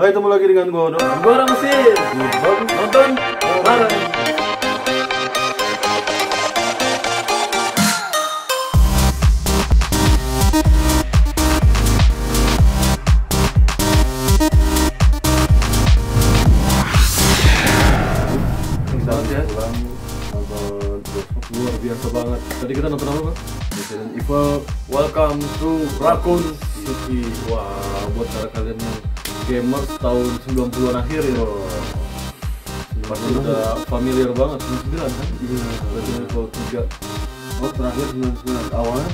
Hai, ketemu lagi dengan gue Odo. Gue orang Mesir. Nonton bareng. Luar biasa banget. Tadi kita nonton apa, Bang? Resident Evil Welcome to Raccoon City. Wah, buat para kalian yang gamers tahun 90-an akhir ya. Pasti udah familiar banget. 99 kan? Iya. Resident Evil 3. Oh, terakhir 99 awalnya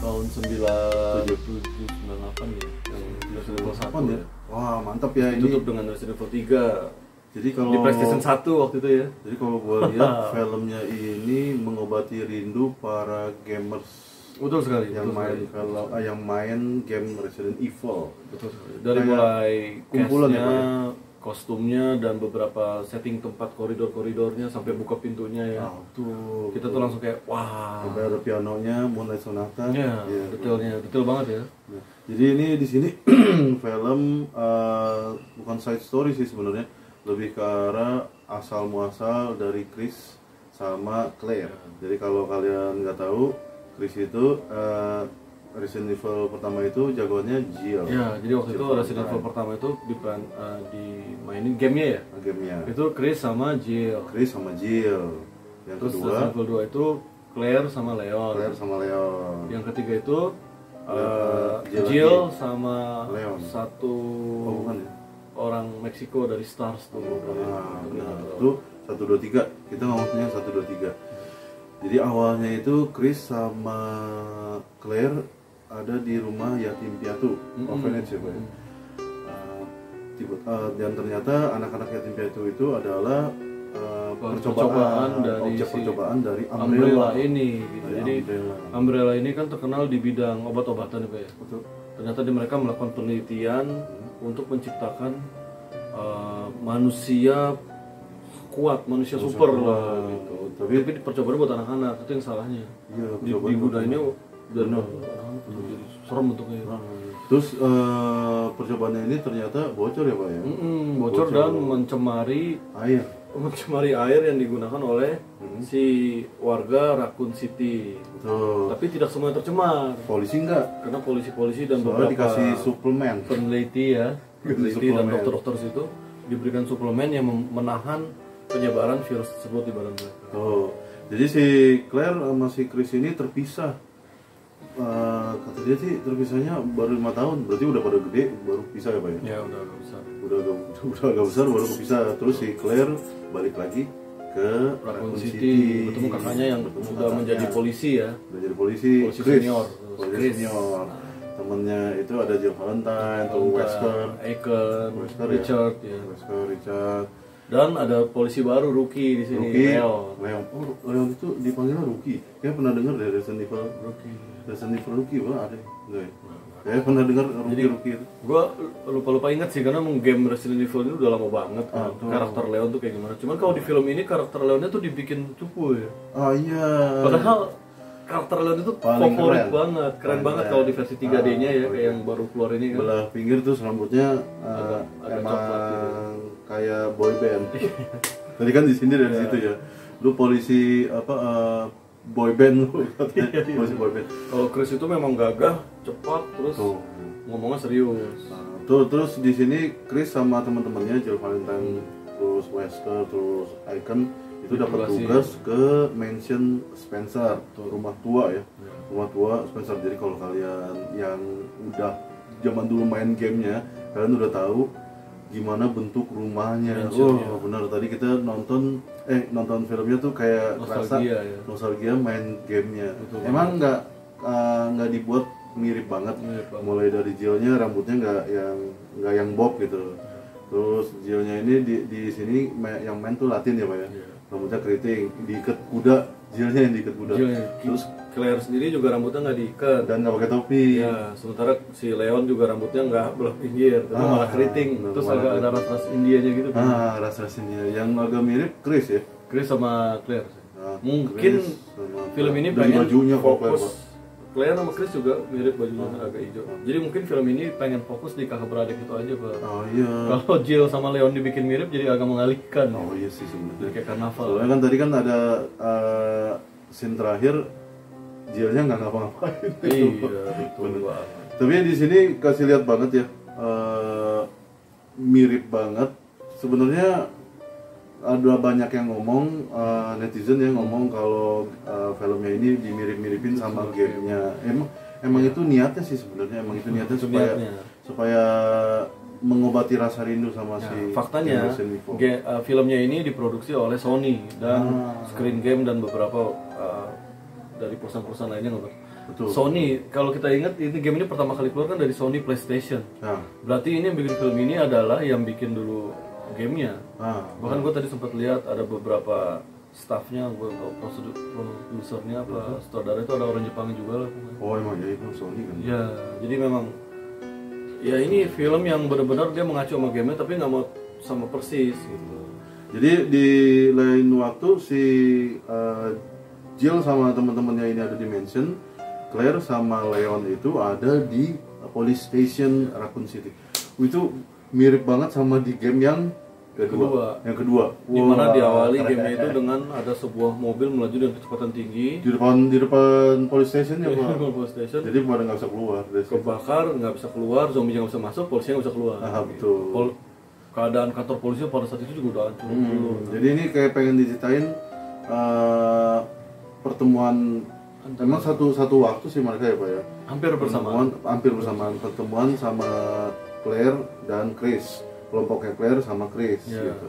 tahun 97, 98 ya. Yang Resident Evil 1 ya. Wah, mantap ya ini. Tutup dengan Resident Evil 3. Jadi kalau di PlayStation 1 waktu itu ya. Jadi kalau gue lihat filmnya ini mengobati rindu para gamers. Betul sekali. Yang betul main sekali. kalau yang main game Resident Evil. Betul sekali. Dari Kayak mulai kumpulan ya, cast-nya, Pak, ya? kostumnya dan beberapa setting tempat koridor-koridornya sampai buka pintunya ya. Tuh. Kita tuh langsung kayak wah. Sampai ada pianonya, Moonlight Sonata. Ya, detail banget ya. Nah, jadi ini di sini film bukan side story sih sebenarnya, lebih ke arah asal muasal dari Chris sama Claire. Jadi kalau kalian nggak tahu, Chris itu Resident Evil pertama itu jagoannya Jill. Ya, jadi waktu itu Resident Evil pertama itu dimainin gamenya ya. Gamenya. Itu Chris sama Jill. Chris sama Jill. Yang Terus kedua Resident Evil 2 itu Claire sama Leon. Claire sama Leon. Yang ketiga itu Jill Jill sama Leon. satu bukan ya? orang Meksiko dari Stars tuh. Benar. Itu 1 2 3. Kita ngomongnya 1 2 3. Jadi awalnya itu Chris sama Claire ada di rumah yatim piatu, orphanage ya, Pak. Dan ternyata anak-anak yatim piatu itu adalah percobaan dari objek percobaan dari Umbrella ini gitu. Jadi Umbrella. Umbrella ini kan terkenal di bidang obat-obatan ya, Pak ya. Betul. Ternyata mereka melakukan penelitian untuk menciptakan manusia kuat, manusia super lah gitu. Tapi percobaan buat anak-anak, itu yang salahnya. Iya, Di Buddha ini dan serem bentuknya. Terus percobaannya ini ternyata bocor ya, Pak ya? Bocor dan mencemari air yang digunakan oleh si warga Raccoon City. Betul. Tapi tidak semuanya tercemar. Polisi enggak? Karena polisi-polisi dan Soalnya beberapa dikasih suplemen. peneliti ya, peneliti dan suplemen. dokter-dokter situ diberikan suplemen yang menahan penyebaran virus tersebut di badan mereka. Oh, jadi si Claire sama si Chris ini terpisah. Kata dia sih terpisahnya baru 5 tahun, berarti udah pada gede baru pisah ya, Pak ya? Ya udah agak besar. Udah agak besar baru kepisah. Terus si Claire balik lagi ke Raccoon City, ketemu kakaknya yang sudah menjadi polisi ya. Udah jadi polisi Chris. senior. Polisi Chris. senior. Temennya itu ada Jill Valentine, tuh Wesker, Aiken, Wesker Richard ya. Wesker, Richard. Dan ada polisi baru Rookie di sini, Leon. Oh, Leon itu dipanggilnya Rookie. Kayak pernah dengar dari Resident Evil. Resident Evil Rookie, wah ada. Enggak ya? Kayak pernah dengar Rookie. Gua lupa ingat sih karena game Resident Evil ini udah lama banget kan. Karakter Leon tuh kayak gimana. Cuman kalau di film ini karakter Leonnya tuh dibikin cupu ya. Ah iya. Padahal karakter Leon itu Paling favorit keren. banget, keren banget kalau di versi 3D-nya ya, kayak yang baru keluar ini kan. Belah pinggir tuh rambutnya agak emang coklat gitu. kayak boy band. Tadi kan di sini dari situ ya. Lu polisi boy band lu katanya. Polisi boy band. Kalau Chris itu memang gagah, cepat, terus ngomongnya serius. Terus di sini Chris sama teman-temannya Jill Valentine, terus Wesker, terus Aiken itu dapat tugas ke mansion Spencer, rumah tua ya. Rumah tua Spencer. Jadi kalau kalian yang udah zaman dulu main gamenya, kalian udah tahu gimana bentuk rumahnya. Benar, tadi kita nonton filmnya tuh kayak Nostalgia, kerasa ya. nostalgia main gamenya. Betul. Emang nggak dibuat mirip banget. Mulai dari Jill-nya rambutnya nggak yang bob gitu. Terus Jill-nya ini di sini yang main tuh Latin ya, Pak ya. Rambutnya keriting, diikat kuda, Jill-nya yang diikat kuda. Terus Claire sendiri juga rambutnya nggak diikat Dan nggak pakai topi. ya, sementara si Leon juga rambutnya nggak belah pinggir, tapi malah keriting. Terus agak ada ras-ras Indianya gitu kan. Ras-rasnya yang agak mirip Chris ya. Chris sama Claire. Nah, Mungkin Chris sama film ini dari pengen bajunya fokus Claire sama Chris juga mirip bajunya agak hijau. Jadi mungkin film ini pengen fokus di kakak beradik itu aja, Pak. Oh iya. Kalau Jill sama Leon dibikin mirip jadi agak mengalihkan. Oh iya sih sebenarnya. Kayak karnaval. Soalnya kan tadi kan ada scene terakhir Jill-nya nggak ngapa-ngapain. Iya, betul banget. Tapi di sini kasih lihat banget ya, mirip banget. Sebenarnya ada banyak yang ngomong, netizen yang ngomong kalau filmnya ini dimirip-miripin sama gamenya. Emang itu niatnya sih sebenarnya, emang itu niatnya supaya mengobati rasa rindu sama si faktanya filmnya ini diproduksi oleh Sony dan Screen Game dan beberapa dari perusahaan-perusahaan lainnya nggak. Betul. Sony, kalau kita ingat ini game ini pertama kali keluar kan dari Sony PlayStation. Berarti ini yang bikin film ini adalah yang bikin dulu gamenya. Bahkan gue tadi sempat lihat ada beberapa staffnya, gue tau produsernya apa sutradara itu ada orang Jepang juga lah. Oh emang ya itu Sony kan? Ya, jadi memang ya ini film yang benar-benar dia mengacu sama gamenya tapi nggak mau sama persis gitu. Jadi di lain waktu si Jill sama teman-temannya ini ada di mansion, Claire sama Leon itu ada di police station Raccoon City. Itu mirip banget sama di game yang kedua. Yang kedua. Dimana diawali gamenya itu dengan ada sebuah mobil melaju dengan kecepatan tinggi di depan police station ya Pak. Police station. Jadi pada nggak bisa keluar. Kebakar, nggak bisa keluar, zombie nggak bisa masuk, polisi nggak bisa keluar. Betul. Keadaan kantor polisi pada saat itu juga udah hancur. Jadi ini kayak pengen diceritain pertemuan. Memang satu waktu sih mereka ya Pak ya. Hampir bersamaan pertemuan sama Claire dan Chris, kelompoknya Claire sama Chris gitu.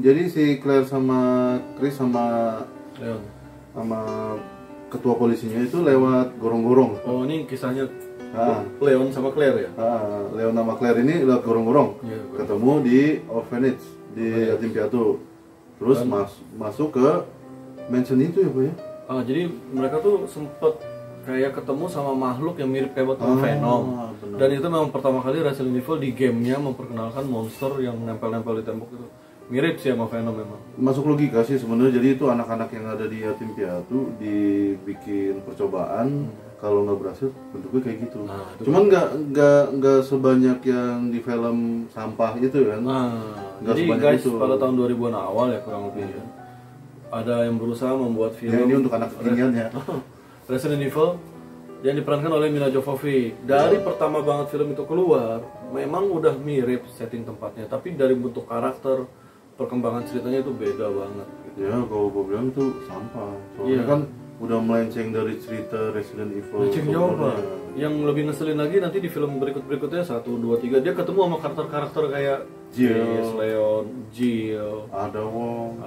Jadi si Claire sama Chris sama Leon sama ketua polisinya itu lewat gorong-gorong. Oh ini kisahnya Leon sama Claire ya? Leon sama Claire ini lewat gorong-gorong, ketemu di orphanage di yatim piatu, terus masuk ke mansion itu ya Pak ya. Jadi mereka tuh sempet kayak ketemu sama makhluk yang mirip kayak sama Venom. Dan itu memang pertama kali Resident Evil di gamenya memperkenalkan monster yang nempel-nempel di tembok itu. Mirip sih sama Venom memang. Masuk logika sih sebenarnya. Jadi itu anak-anak yang ada di yatim piatu dibikin percobaan, kalau nggak berhasil bentuknya kayak gitu. Cuman nggak sebanyak yang di film sampah itu kan. Jadi guys itu. Pada tahun 2000-an awal ya kurang lebih ya. Ada yang berusaha membuat film ini untuk anak kekinian ya. Resident Evil yang diperankan oleh Mila Jovovich. Dari pertama banget film itu keluar, memang udah mirip setting tempatnya, tapi dari bentuk karakter, perkembangan ceritanya itu beda banget. Gitu. Ya kalau gue bilang itu sampah. Soalnya kan udah melenceng dari cerita Resident Evil. Melenceng jauh Pak. Yang lebih ngeselin lagi nanti di film berikutnya 1, 2, 3 dia ketemu sama karakter-karakter kayak Jill, Leon, Jill, ada Wong.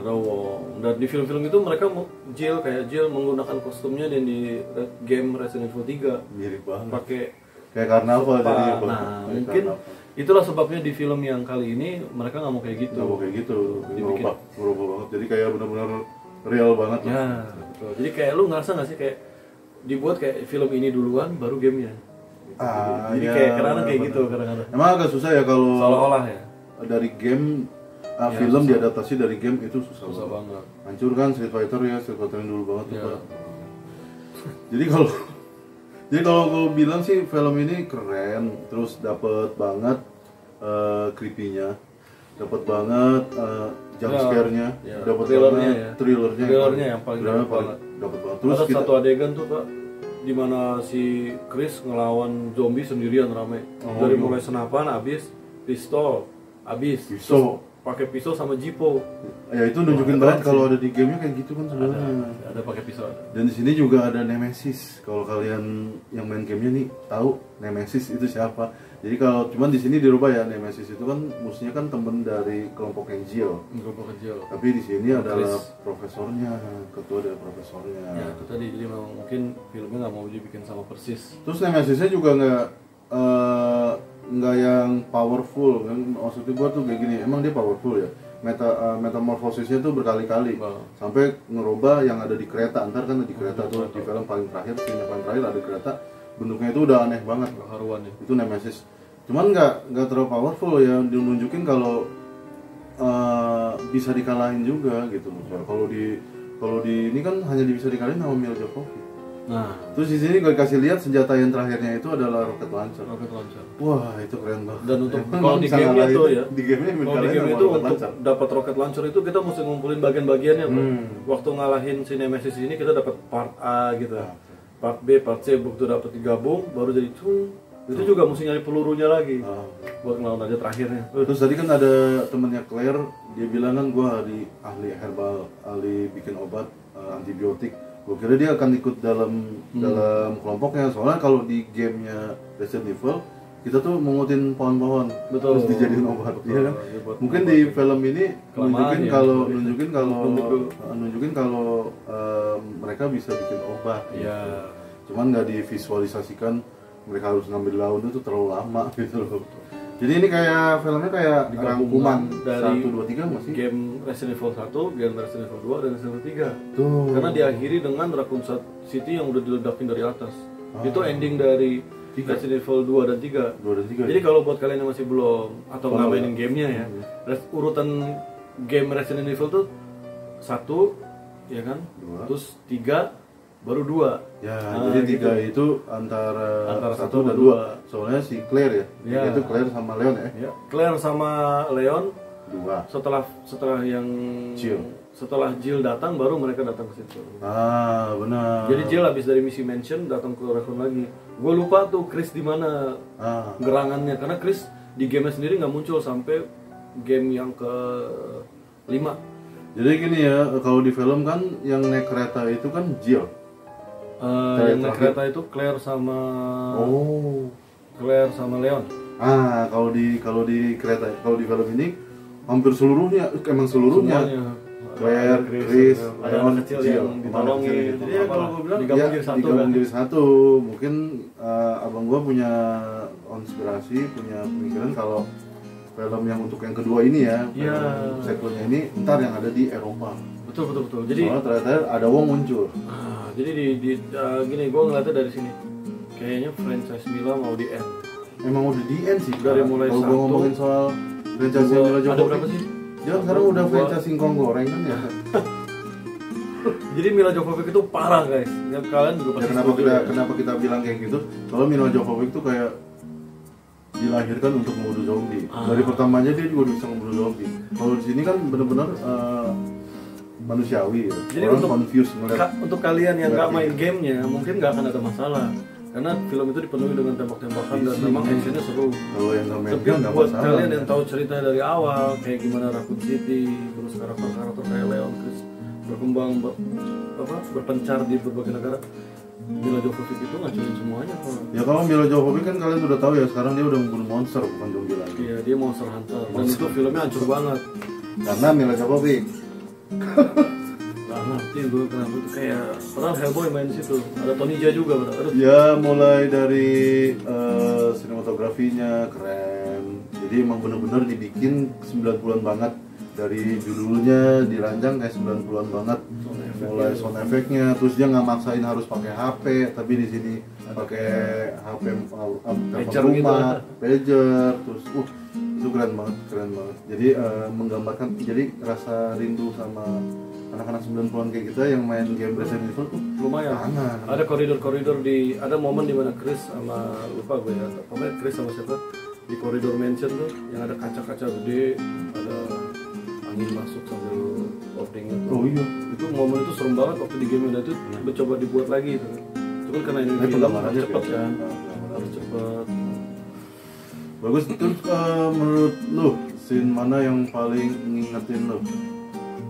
Dan di film-film itu mereka Jill menggunakan kostumnya dan di game Resident Evil 3 mirip banget. Pakai kayak karnaval jadi. Mungkin itulah sebabnya di film yang kali ini mereka nggak mau kayak gitu. Nggak mau kayak gitu. Berubah banget. Jadi kayak benar-benar real banget. Ya, betul. Jadi kayak lu ngerasa nggak sih kayak dibuat kayak film ini duluan baru gamenya. Jadi kayak kadang-kadang kayak gitu kadang-kadang. Emang agak susah ya kalau seolah-olah ya. Dari game film susah. Diadaptasi dari game itu susah banget. Hancur kan Street Fighter yang dulu banget tuh. Jadi kalau gue bilang sih film ini keren, terus dapet banget creepy-nya, dapet banget jump scare-nya, dapet banget thrillernya yang paling dapet banget. Terus ada satu adegan tuh Pak, dimana si Chris ngelawan zombie sendirian rame. Dari mulai senapan habis pistol pakai pisau sama jipo. Ya itu nunjukin banget kalau ada di gamenya kayak gitu kan sebenarnya. Ada pakai pisau. Dan di sini juga ada Nemesis. Kalau kalian yang main gamenya nih tahu Nemesis itu siapa. Jadi kalau cuman di sini dirubah ya, Nemesis itu kan musuhnya kan temen dari kelompok Jill. Tapi di sini adalah profesornya, ketua dari profesornya. Ya itu tadi, jadi mungkin filmnya nggak mau dibikin sama persis. Terus Nemesisnya juga nggak yang powerful kan, maksudnya gua tuh kayak gini, emang dia powerful ya, metamorfosisnya tuh berkali-kali sampai ngerubah yang ada di kereta. Ntar kan di kereta tuh di film paling terakhir, scene paling terakhir ada kereta, bentuknya itu udah aneh banget, haruan ya. Itu Nemesis. Cuman nggak terlalu powerful ya, nunjukin kalau bisa dikalahin juga gitu loh. Kalau di ini kan hanya bisa dikalahin sama Mila Jovovich. Nah, Terus di sini gue kasih lihat senjata yang terakhirnya itu adalah rocket launcher. rocket launcher. Wah, itu keren banget. Dan untuk Emang kalau di bisa game ngalahin- itu ya, di game-nya kalau di game itu untuk dapat rocket launcher itu kita mesti ngumpulin bagian-bagiannya, bro. Waktu ngalahin si Nemesis ini kita dapat part A gitu, part B, part C, begitu dapat digabung baru jadi cung. Itu juga mesti nyari pelurunya lagi buat ngelawan aja terakhirnya. Terus tadi kan ada temennya Claire, dia bilang kan gue ahli herbal, ahli bikin obat antibiotik. Gue kira dia akan ikut dalam kelompoknya, soalnya kalau di gamenya Resident Evil kita tuh mengutin pohon-pohon Betul. terus dijadiin obat. Betul. Iya kan? Ya, buat Mungkin obat. di film ini Kelamaan nunjukin ya. kalau mereka bisa bikin obat. Iya. Cuman nggak divisualisasikan mereka harus ngambil daun itu terlalu lama gitu loh. Jadi ini kayak filmnya kayak rangkuman dari 1, 2, 3 masih. game Resident Evil 1, game Resident Evil 2 dan Resident Evil 3. Tuh. Karena diakhiri dengan Raccoon City yang udah diledakin dari atas. Itu ending dari Resident Evil 2 dan 3. 2 dan 3. Jadi kalau buat kalian yang masih belum atau nggak mainin gamenya ya, urutan game Resident Evil tuh 1, ya kan? 2. Terus 3, baru 2. Ya, Nah, jadi 3 gitu. itu antara 1 1 dan dan 2. 2. Soalnya si Claire ya. Ya. Itu Claire sama Leon ya. Ya, Claire sama Leon 2. setelah yang Jill. setelah Jill datang baru mereka datang ke situ. Ah, benar. Jadi Jill habis dari misi mansion datang ke Raccoon lagi. Gue lupa tuh Chris di mana gerangannya karena Chris di game sendiri nggak muncul sampai game yang ke 5. Jadi gini ya, kalau di film kan yang naik kereta itu kan Jill. Yang naik kereta itu Claire sama Leon. Kalau di kereta, kalau di film ini hampir seluruhnya, emang seluruhnya. Claire, Chris, ada Leon, anak kecil Jill, yang ditolongin. Jadi ya kalau gue bilang digabung jadi satu digabung kan. jadi satu. Mungkin abang gua punya konspirasi, punya pemikiran kalau film yang untuk yang kedua ini ya, Iya. sequelnya ini ntar yang ada di Eropa. Betul. Jadi Soalnya ternyata ada Wong muncul. jadi gini gue ngeliatnya dari sini. Kayaknya franchise Mila mau di end. Emang udah di end sih. Dari mulai kalau gua 1, ngomongin soal franchise Mila ada Jovovich, berapa sih? dia kan sekarang udah franchise singkong goreng kan ya. Jadi Mila Jovovich itu parah guys. Ya, kalian juga Ya, pasti kenapa kita bilang kayak gitu? Soalnya Mila Jovovich tuh kayak dilahirkan untuk membunuh zombie. Dari pertamanya dia juga bisa membunuh zombie. Kalau di sini kan benar-benar manusiawi ya. Jadi Orang confused untuk kalian yang nggak main gamenya mungkin nggak akan ada masalah karena film itu dipenuhi dengan tembak-tembakan dan memang actionnya seru. Kalau yang nggak main Tapi game nggak buat masalah. kalian yang tahu cerita dari awal kayak gimana Raccoon City, terus karakter-karakter kayak Leon, Chris berkembang berpencar di berbagai negara, Mila Jovovich itu ngacurin semuanya kalau. Ya kalau Mila Jovovich kan kalian udah tahu ya, sekarang dia udah membunuh monster bukan zombie lagi. Iya, dia monster hunter dan itu filmnya hancur banget. Karena Mila Jovovich. Gak ngerti gue kenapa itu kayak padahal Hellboy main di situ. Ada Tony Jaa juga benar. Ya mulai dari sinematografinya keren. Jadi emang bener-bener dibikin 90-an banget. Dari judulnya dirancang kayak 90-an banget. Mulai sound effect-nya, terus dia nggak maksain harus pakai HP, tapi di sini pakai HP telepon rumah, pager, terus itu keren banget. Jadi menggambarkan, jadi rasa rindu sama anak-anak 90-an kayak kita yang main game Resident Evil tuh lumayan. kangen. Ada koridor-koridor ada momen di mana Chris sama lupa gue ya, pokoknya Chris sama siapa di koridor mansion tuh yang ada kaca-kaca gede, ada angin masuk sambil opening itu. Oh iya. Itu momen itu serem banget waktu di game itu mencoba dibuat lagi itu. Cuman karena ini film penggambarannya cepet beda. kan, harus cepet. Bagus. Terus menurut lu scene mana yang paling ngingetin lu?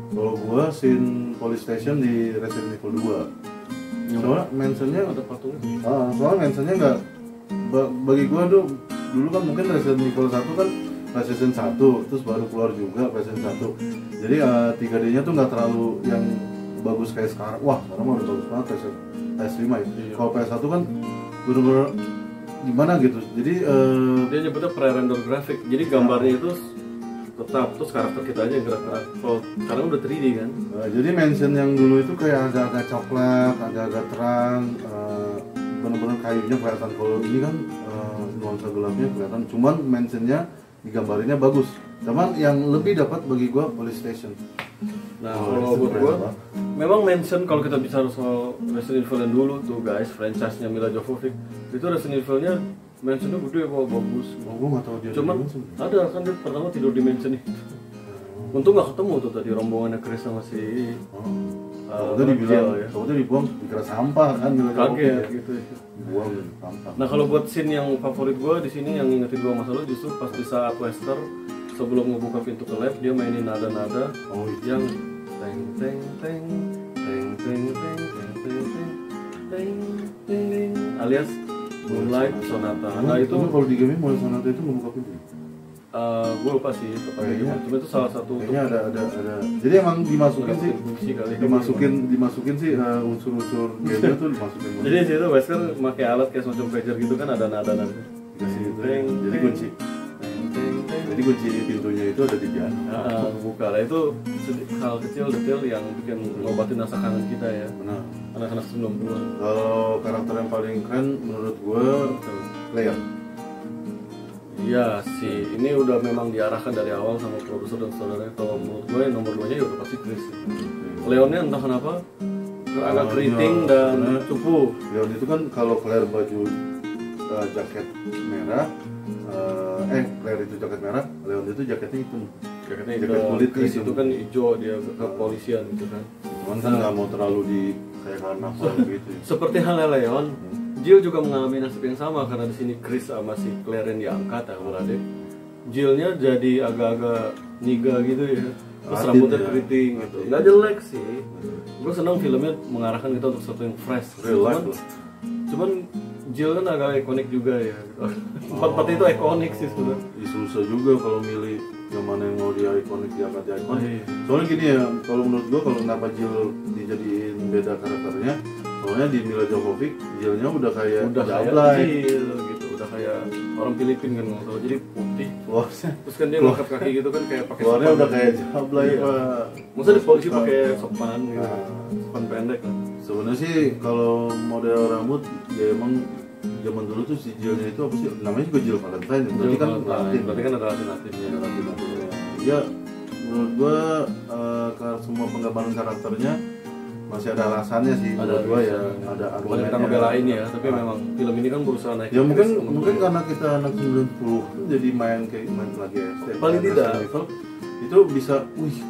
Kalau gua scene police station di Resident Evil 2. Soalnya mentionnya Ada patungnya. soalnya mentionnya nggak bagi gua tuh dulu kan mungkin Resident Evil 1 kan PlayStation 1 terus baru keluar juga PlayStation 1. Jadi 3D-nya tuh nggak terlalu yang bagus kayak sekarang. Wah, sekarang mah udah bagus banget PS5 ya. Iya. Kalau PS1 kan bener-bener gimana gitu. Jadi Dia nyebutnya pre-render graphic. Jadi gambarnya itu tetap terus karakter kita aja yang gerak-gerak. Kalau sekarang udah 3D kan. Jadi mansion yang dulu itu kayak agak-agak coklat, agak-agak terang, bener-bener kayunya kelihatan. Kalau ini kan nuansa gelapnya kelihatan. Cuman mansionnya digambarinnya bagus. Cuman yang lebih dapat bagi gua police station. Nah kalau buat gue, memang mention kalau kita bicara soal Resident Evil yang dulu tuh guys, franchise-nya Mila Jovovich, itu Resident Evil-nya mentionnya gede kok, bagus. Oh, gue nggak tahu dia. Cuman ada kan dia pertama tidur di mansion itu. Untung nggak ketemu tuh tadi rombongannya Chris sama si. Udah dibilang, ya. Udah dibuang dikira sampah kan, kaget gitu. Buang sampah. Nah kalau buat scene yang favorit gue di sini yang ngingetin gue masalah justru pas di saat Lester sebelum ngebuka pintu ke lab dia mainin nada-nada yang teng teng teng teng teng teng teng teng teng teng teng alias Moonlight Sonata. Nah itu kalau di game Moonlight Sonata itu ngebuka pintu. Gue lupa sih tepatnya, cuma itu salah satu. Kayaknya ada. Jadi emang dimasukin sih, dimasukin sih unsur-unsur game tuh dimasukin. Jadi di situ Wesker pakai alat kayak semacam pager gitu kan ada nada-nada. Jadi kunci. Jadi kunci pintunya itu ada di piano. Buka lah itu hal kecil detail yang bikin ngobatin rasa kangen kita ya. Benar. Anak-anak 90-an. Kalau karakter yang paling keren menurut gue Claire. Iya sih, ini udah memang diarahkan dari awal sama produser dan saudaranya. Kalau menurut gue yang nomor 2-nya ya udah pasti Chris. Leonnya entah kenapa agak keriting dan cupu. Leon itu kan kalau Claire baju jaket merah, Claire itu jaket merah, Leon itu jaketnya hitam. Jaketnya jaket kulit Chris itu kan hijau, dia kepolisian gitu kan. Cuman kan nggak mau terlalu di kayak karnaval gitu. Seperti halnya Leon, Jill juga mengalami nasib yang sama karena di sini Chris sama si Claire yang diangkat ya adik. Jillnya jadi agak-agak niga gitu ya, terus rambutnya keriting gitu. Nggak jelek sih. Gue senang filmnya mengarahkan kita untuk sesuatu yang fresh. Cuman Jill kan agak ikonik juga ya. Empat-empat itu ikonik sih sebenarnya. Susah juga kalau milih yang mana yang mau dia ikonik diangkat dia ikonik. Soalnya gini ya, kalau menurut gue kalau kenapa Jill dijadiin beda karakternya, soalnya di Mila Jovovich Jill-nya udah kayak Jill gitu, udah kayak orang Filipin kan nggak tahu, jadi putih. Terus kan dia ngangkat kaki gitu kan kayak pakai keluarnya udah kayak Jablay Pak. Masa di polisi pakai sopan gitu, sopan pendek kan. Sebenarnya sih kalau model rambut ya emang zaman dulu tuh si Jill-nya itu apa sih? Namanya juga Jill Valentine. Berarti kan Latin. Berarti kan ada Latin-Latinnya. Ya menurut gua semua penggambaran karakternya masih ada alasannya sih menurut gua ya, ada argumennya. Kita ngebelain ya, tapi memang film ini kan berusaha naik. Ya mungkin karena kita anak 90 jadi main lagi SD. Paling tidak itu bisa,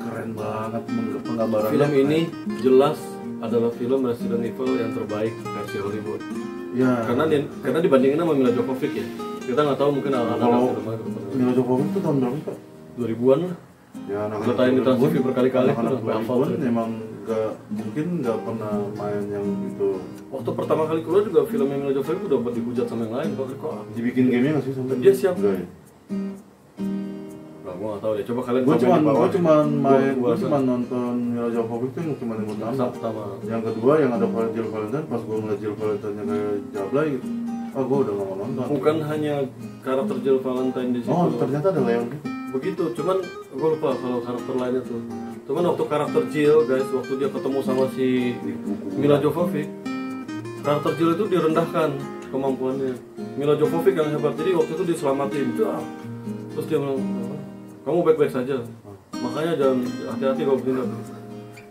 keren banget penggambaran. Film ini jelas adalah film Resident Evil yang terbaik versi Hollywood. Ya. Karena dibandingin sama Mila Jovovich ya. Kita nggak tahu mungkin anak-anak Mila Jovovich itu tahun berapa Pak? 2000-an lah. Ya anak-anak Letain di TV berkali-kali anak-anak 2000-an memang nggak pernah main yang itu. Waktu pertama kali keluar juga filmnya Mila Jovovich udah dihujat sama yang lain kok. Dibikin game-nya nggak sih sampai? Dia siap. Enggak ya? Nah, gua nggak tahu deh. Coba kalian gue cuma nonton Mila Jovovich itu yang cuma yang pertama. Yang kedua yang ada Jill Valentine, pas gue ngeliat Jill Valentine kayak Jablay gitu, gue udah nggak mau nonton. Bukan hanya karakter Jill Valentine di situ. Oh ternyata ada Leon gitu. Begitu, cuman gue lupa kalau karakter lainnya tuh. Cuman waktu karakter Jill guys, waktu dia ketemu sama si Mila Jovovich, karakter Jill itu direndahkan kemampuannya. Mila Jovovich yang hebat, jadi waktu itu diselamatin. Terus dia bilang, kamu baik-baik saja, makanya jangan hati-hati kalau bertindak.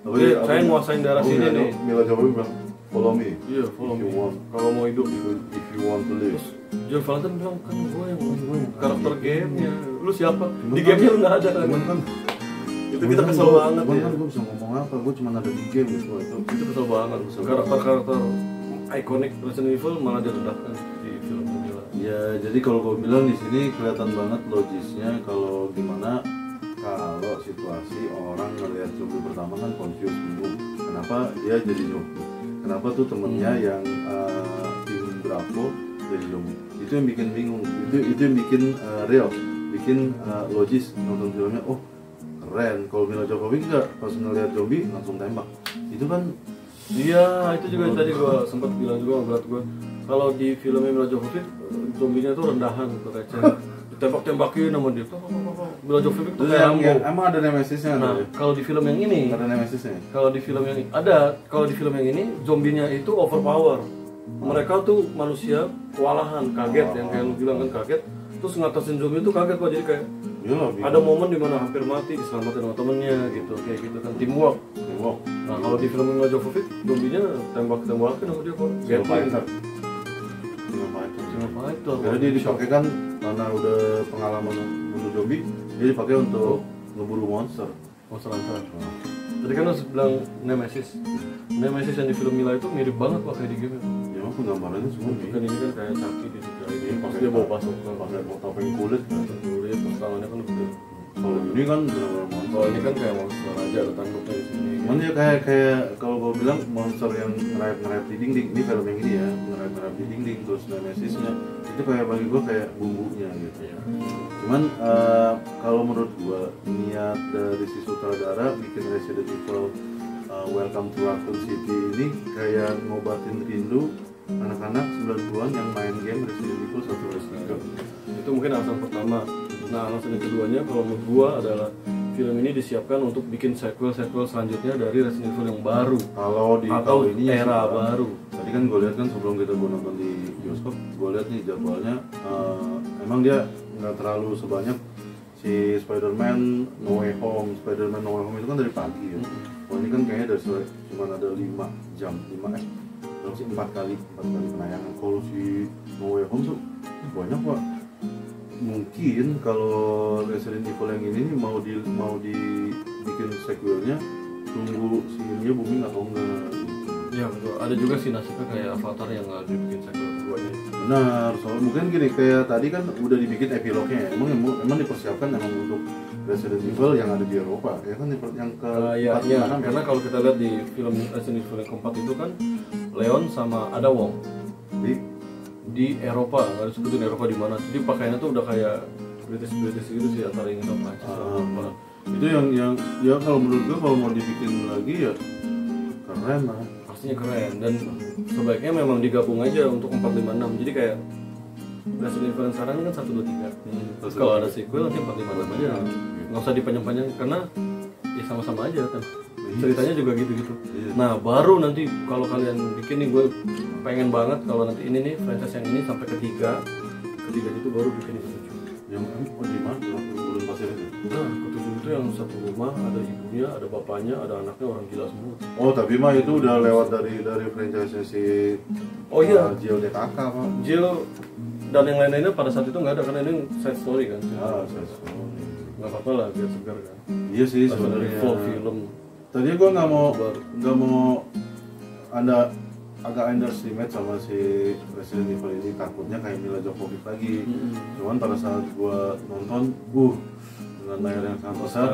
Oke, saya nguasain daerah sini nih. Mila Jovovich bilang, follow me. Iya, follow me. Kalau mau hidup, if you want to live. Terus Jill Valentine bilang, kan gue yang karakter gamenya. Lu siapa? Di gamenya lu nggak ada kan? Itu kita kesel banget ya. Kan gue bisa ngomong apa? Gue cuma ada di game gitu. Itu kesel banget. Karakter ikonik Resident Evil malah direndahkan di film ini. Ya, jadi kalau gue bilang di sini kelihatan banget logisnya kalau gimana kalau situasi orang ngelihat zombie pertama kan confused, bingung. Kenapa dia jadi zombie? Kenapa tuh temennya yang tim Bravo jadi zombie? Itu yang bikin bingung. Itu yang bikin real, bikin logis nonton filmnya. Oh keren. Kalau Mila Jovovich enggak, pas ngelihat zombie langsung tembak. Itu kan. Iya, itu juga tadi gue sempat bilang juga sama berat gue. Kalau di filmnya Mila Jovovich, zombinya itu rendahan, gitu receh. Ditembak-tembakin sama dia. Mila Jovovich tuh kayak Rambo. Emang ada nemesisnya? Nah, kalau di film yang ini ada nemesisnya. Kalau di film yang ini ada, kalau di film yang ini zombinya itu overpower. Mereka tuh manusia kewalahan, kaget yang kayak lu bilang kan kaget. Terus ngatasin zombie itu kaget kok, jadi kayak Iyalah, ada momen dimana hampir mati diselamatkan sama temennya gitu, kayak gitu kan, teamwork. Nah kalau di film Mila Jovovich zombinya tembak-tembakan sama dia kok. Single fighter. Karena dia dipakai kan karena udah pengalaman bunuh zombie, dia dipakai untuk ngeburu monster. Hunter. Tadi kan lo bilang Nemesis yang di film Mila itu mirip banget kok kayak di game itu. Ya emang penggambarannya semua Kan ini kan kayak Chucky di situ, ini pas dia bawa pasukan, pakai topeng kulit kan. terus tangannya kan gede. Kalau ini kan benar-benar monster. Kalau ini kan kayak monster aja, ada tanduknya di sini. Cuman ya kayak kalau gue bilang monster yang ngerayap di dinding, ini film yang ini ya, ngerayap di dinding, terus Nemesisnya itu kayak bagi gue kayak bumbunya gitu ya. Cuman kalau menurut gue niat dari si sutradara bikin Resident Evil Welcome to Raccoon City ini kayak ngobatin rindu anak-anak 90-an yang main game Resident Evil 1 dan 3. Itu mungkin alasan pertama. Nah alasan yang keduanya kalau menurut gua adalah film ini disiapkan untuk bikin sequel selanjutnya dari Resident Evil yang baru Kalau di atau tahun ini era sih, baru. tadi kan gue lihat kan sebelum kita nonton di bioskop, gue lihat nih jadwalnya emang dia nggak terlalu sebanyak si Spider-Man No Way Home. Spider-Man No Way Home itu kan dari pagi ya. Oh ini kan kayaknya dari sore, cuma ada 5 jam, 4 kali penayangan. Kalau si No Way Home tuh banyak pak. Mungkin kalau Resident Evil yang ini nih mau dibikin sequelnya, tunggu si ini booming atau enggak. Iya betul. Ada juga sih nasibnya kayak Avatar yang nggak dibikin sequel keduanya. Benar, soalnya mungkin gini kayak tadi kan udah dibikin epilognya ya. Emang dipersiapkan emang untuk Resident Evil yang ada di Eropa ya kan, yang ke Iya, karena kalau kita lihat di film Resident Evil yang keempat itu kan Leon sama ada Wong di Eropa, nggak disebutin Eropa di mana. Jadi pakaiannya tuh udah kayak British gitu sih, antara Inggris sama Prancis. Itu yang ya kalau menurut gue kalau mau dibikin lagi ya keren lah. Pastinya keren, dan sebaiknya memang digabung aja untuk 456. Jadi kayak Resident Evil yang sekarang ini kan 1, 2, 3. Terus kalau ada sequel nanti 456 aja. Nggak usah dipanjang-panjang karena ya sama-sama aja kan. Ceritanya juga gitu-gitu. Nah baru nanti kalau kalian bikin nih, gue pengen banget kalau nanti ini nih franchise yang ini sampai ketiga itu baru bikin itu. Yang di mana? Belum pasir itu. Nah ketujuh itu yang satu rumah, ada ibunya, ada bapaknya, ada anaknya, orang gila semua. Oh tapi mah itu udah lewat dari franchise si Jill DKK pak. Jill dan yang lain-lainnya pada saat itu nggak ada karena ini side story kan. Side story. Nggak apa-apa lah biar segar kan. Iya sih sebenarnya. Full film. Tadinya gue nggak mau ada agak underestimate sama si Resident Evil ini, takutnya kayak Mila Jovovich lagi. Cuman pada saat gue nonton, dengan layar yang sangat besar,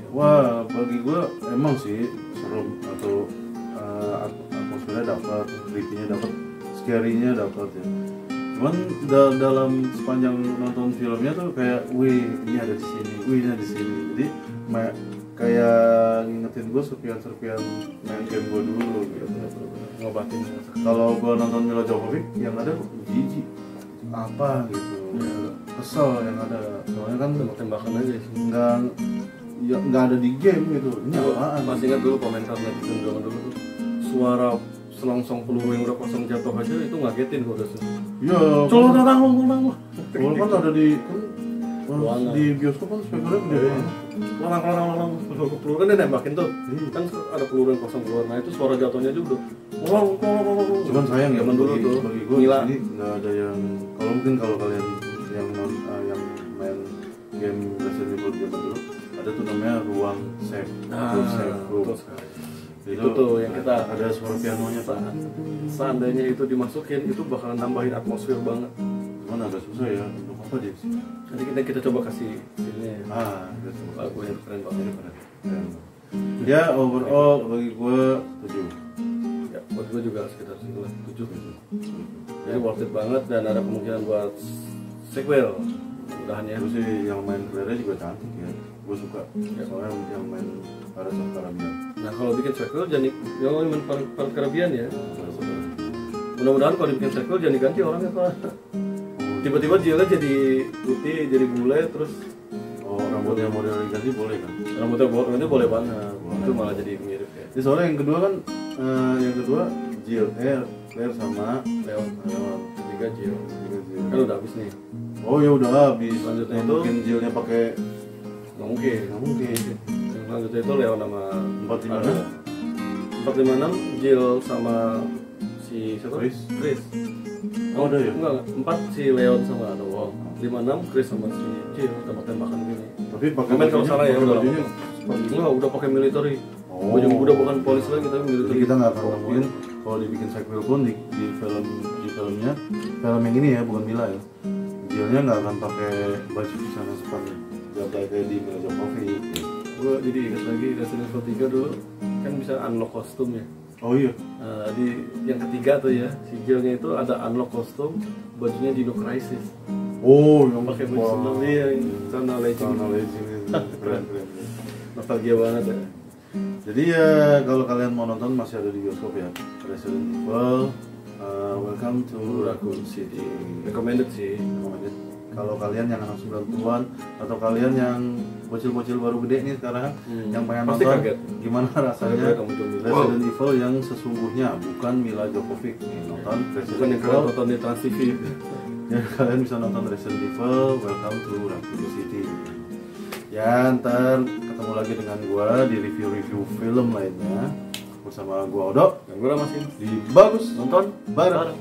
wah bagi gue emang sih serem, atau atmosfernya dapat, creepy-nya dapat, scary-nya dapat ya. Cuman dalam sepanjang nonton filmnya tuh kayak, wih ini ada di sini, wih ini ada di sini. Jadi kayak ngingetin gue serpian main game gue dulu gitu. Ngobatin. Kalau gue nonton Mila Jovovich yang ada jijik apa gitu, kesel yang ada. Soalnya kan tembak-tembakan aja sih. Nggak ada di game gitu. Ini apaan? Masih ingat dulu komentar netizen zaman dulu tuh, suara selongsong peluru yang udah kosong jatuh aja itu ngagetin kok udah sih. Iya. Kalau kan ada di bioskop kan speakernya gede banget. Lang peluru kan dia nembakin tuh. Kan ada peluru yang kosong keluar. Nah itu suara jatuhnya juga udah. Cuman sayang ya zaman dulu tuh. Bagi gue ini nggak ada yang, kalau kalian yang main game Resident Evil zaman dulu, ada tuh namanya ruang save atau save room. Itu tuh yang kita ada suara pianonya pak. Seandainya itu dimasukin itu bakalan nambahin atmosfer banget. Cuman agak susah ya untuk apa dia sih? Nanti kita coba kasih ini. Kita coba. Bagusnya keren banget. Keren. Ya overall bagi gue 7. Ya buat gue juga sekitar 7. Jadi worth it banget dan ada kemungkinan buat sequel. Mudahan ya. Terus sih yang main Claire juga cantik ya. Gue suka. Ya, soalnya yang main Pirates of Caribbean. Nah kalau bikin sequel jangan yang main Pirates of Caribbean ya. Mudah-mudahan kalau dibikin sequel jangan diganti orangnya pak. Tiba-tiba Jillnya jadi putih, jadi bule, terus rambutnya model diganti boleh kan? Rambutnya boleh banget. Itu malah jadi mirip ya. Soalnya yang kedua Jill, Claire sama Leon. Ketiga 3 Jill. Kan udah habis nih. Oh ya udah habis. Selanjutnya Yang itu mungkin Jillnya pakai nggak mungkin. Yang selanjutnya itu Leon sama 456 Jill sama si siapa? Chris. Oh, ada ya? Enggak, 4 si Leon sama Noah. 56 Chris sama si Jill tembak-tembakan gini. Tapi pakai Komen kalau salah ya, pakai udah bajunya Enggak, udah pakai military. Oh. Baju udah bukan polis lagi tapi Jadi military. kita nggak akan nemuin kalau dibikin sequel pun di filmnya film yang ini ya, bukan Mila ya. Jillnya nggak akan pakai baju sana sepanjang jaga kayak di Mila Jovovich. Gue jadi ingat lagi Resident Evil 3 dulu kan bisa unlock kostum ya. Oh iya. Nah, di yang ketiga tuh ya, si Jill-nya itu ada unlock kostum, bajunya Dino Crisis. Oh, yang Pakai baju senam dia yang Sana Legend. Sana Legend itu keren. Nostalgia banget ya. Jadi ya kalau kalian mau nonton masih ada di bioskop ya. Resident Evil, Welcome to Raccoon City. Recommended sih. Recommended. Kalau kalian yang anak 90-an atau kalian yang bocil-bocil baru gede nih sekarang yang pengen pasti nonton kaget. gimana rasanya Kaget kamu coba. Resident Evil yang sesungguhnya, bukan Mila Jovovich. Nih, nonton Bukan Resident yang kalian Evil. tonton di Trans TV. Ya, kalian bisa nonton Resident Evil, Welcome to Raccoon City. Ya, ntar ketemu lagi dengan gua di review-review film lainnya bersama gua Odo Dan gue masih di Bagus Nonton Bareng.